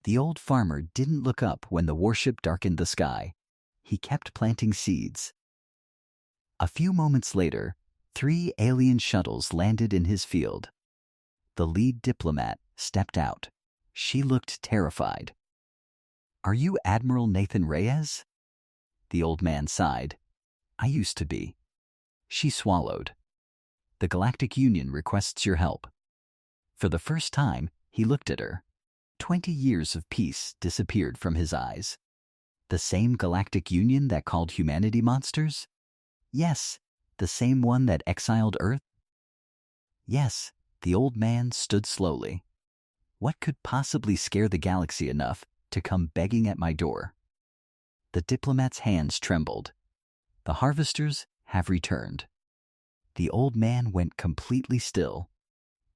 The old farmer didn't look up when the warship darkened the sky. He kept planting seeds. A few moments later, 3 alien shuttles landed in his field. The lead diplomat stepped out. She looked terrified. "Are you Admiral Nathan Reyes?" The old man sighed. "I used to be." She swallowed. "The Galactic Union requests your help." For the first time, he looked at her. 20 years of peace disappeared from his eyes. The same Galactic Union that called humanity monsters? Yes. The same one that exiled Earth? Yes. The old man stood slowly. What could possibly scare the galaxy enough to come begging at my door? The diplomat's hands trembled. "The harvesters have returned." The old man went completely still.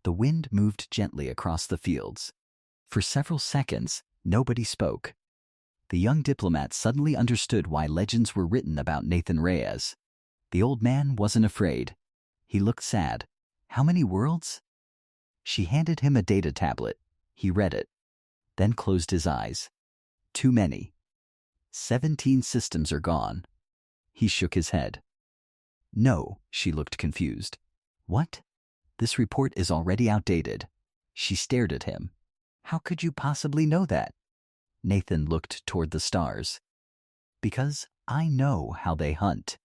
The wind moved gently across the fields. For several seconds, nobody spoke. The young diplomat suddenly understood why legends were written about Nathan Reyes. The old man wasn't afraid. He looked sad. "How many worlds?" She handed him a data tablet. He read it, then closed his eyes. "Too many. 17 systems are gone." He shook his head. "No," she looked confused. "What? This report is already outdated." She stared at him. "How could you possibly know that?" Nathan looked toward the stars. "Because I know how they hunt."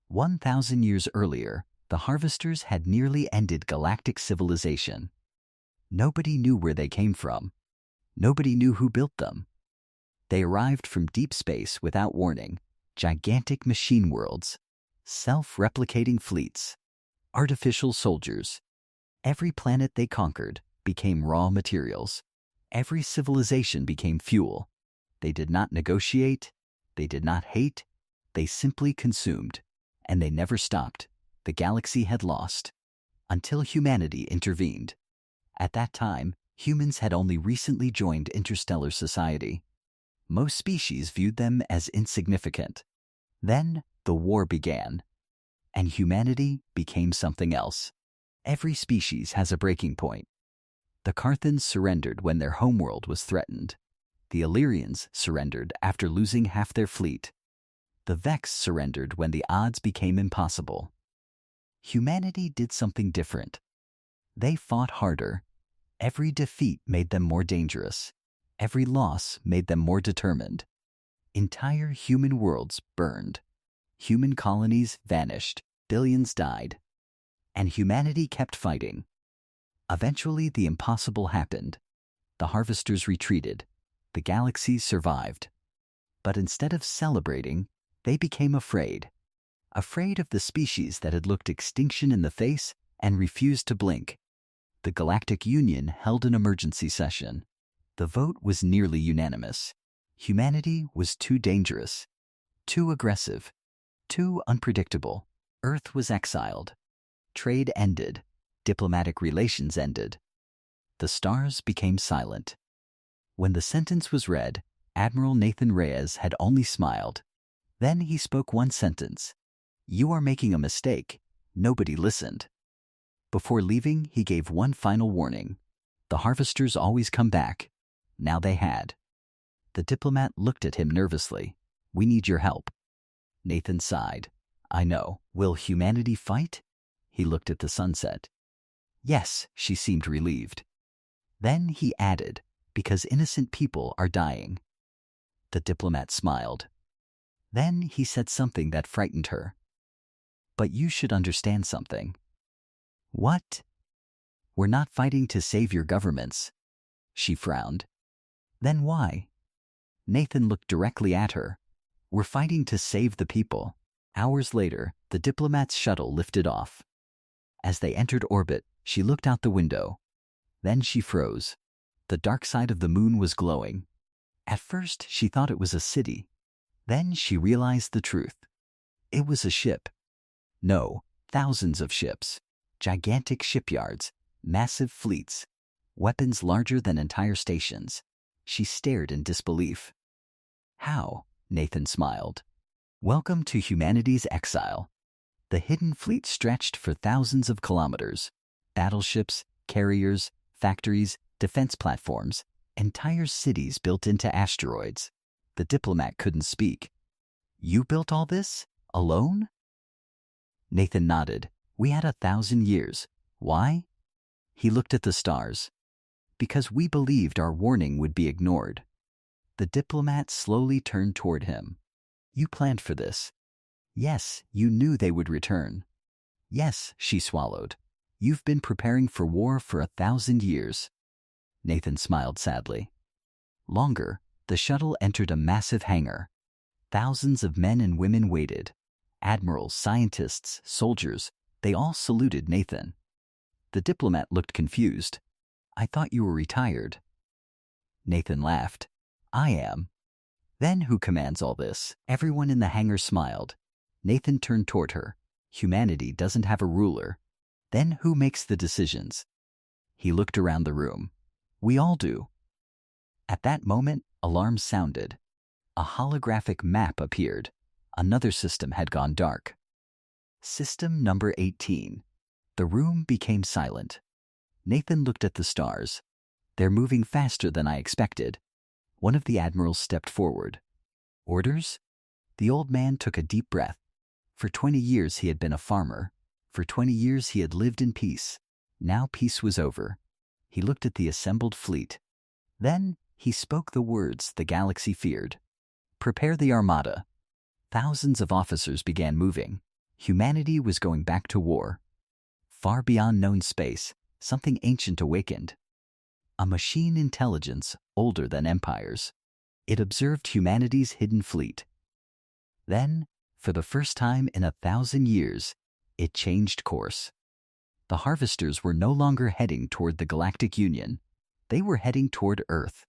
1,000 years earlier, the harvesters had nearly ended galactic civilization. Nobody knew where they came from. Nobody knew who built them. They arrived from deep space without warning, gigantic machine worlds, self-replicating fleets, artificial soldiers. Every planet they conquered became raw materials. Every civilization became fuel. They did not negotiate. They did not hate. They simply consumed. And they never stopped. The galaxy had lost. Until humanity intervened. At that time, humans had only recently joined interstellar society. Most species viewed them as insignificant. Then, the war began. And humanity became something else. Every species has a breaking point. The Carthans surrendered when their homeworld was threatened. The Illyrians surrendered after losing half their fleet. The Vex surrendered when the odds became impossible. Humanity did something different. They fought harder. Every defeat made them more dangerous. Every loss made them more determined. Entire human worlds burned. Human colonies vanished. Billions died. And humanity kept fighting. Eventually, the impossible happened. The harvesters retreated. The galaxy survived. But instead of celebrating, they became afraid. Afraid of the species that had looked extinction in the face and refused to blink. The Galactic Union held an emergency session. The vote was nearly unanimous. Humanity was too dangerous, too aggressive, too unpredictable. Earth was exiled. Trade ended. Diplomatic relations ended. The stars became silent. When the sentence was read, Admiral Nathan Reyes had only smiled. Then he spoke one sentence. "You are making a mistake." Nobody listened. Before leaving, he gave one final warning. The harvesters always come back. Now they had. The diplomat looked at him nervously. "We need your help." Nathan sighed. "I know. Will humanity fight?" He looked at the sunset. "Yes," she seemed relieved. Then he added, "Because innocent people are dying." The diplomat smiled. Then he said something that frightened her. "But you should understand something." "What?" "We're not fighting to save your governments." She frowned. "Then why?" Nathan looked directly at her. "We're fighting to save the people." Hours later, the diplomat's shuttle lifted off. As they entered orbit, she looked out the window. Then she froze. The dark side of the moon was glowing. At first, she thought it was a city. Then she realized the truth. It was a ship. No, thousands of ships. Gigantic shipyards, massive fleets, weapons larger than entire stations. She stared in disbelief. "How?" Nathan smiled. "Welcome to humanity's exile." The hidden fleet stretched for thousands of kilometers. Battleships, carriers, factories, defense platforms, Entire cities built into asteroids. The diplomat couldn't speak. You built all this? Alone? Nathan nodded. We had 1,000 years. Why? He looked at the stars. Because we believed our warning would be ignored. The diplomat slowly turned toward him. You planned for this. Yes, you knew they would return. Yes, she swallowed. You've been preparing for war for 1,000 years. Nathan smiled sadly. Longer, the shuttle entered a massive hangar. Thousands of men and women waited. Admirals, scientists, soldiers, they all saluted Nathan. The diplomat looked confused. I thought you were retired. Nathan laughed. I am. Then who commands all this? Everyone in the hangar smiled. Nathan turned toward her. Humanity doesn't have a ruler. Then who makes the decisions? He looked around the room. We all do. At that moment, alarms sounded. A holographic map appeared. Another system had gone dark. System number 18. The room became silent. Nathan looked at the stars. They're moving faster than I expected. One of the admirals stepped forward. Orders? The old man took a deep breath. For 20 years he had been a farmer. For 20 years he had lived in peace. Now peace was over. He looked at the assembled fleet. Then he spoke the words the galaxy feared. Prepare the armada. Thousands of officers began moving. Humanity was going back to war. Far beyond known space, something ancient awakened. A machine intelligence older than empires. It observed humanity's hidden fleet. Then, for the first time in 1,000 years, it changed course. The harvesters were no longer heading toward the Galactic Union. They were heading toward Earth.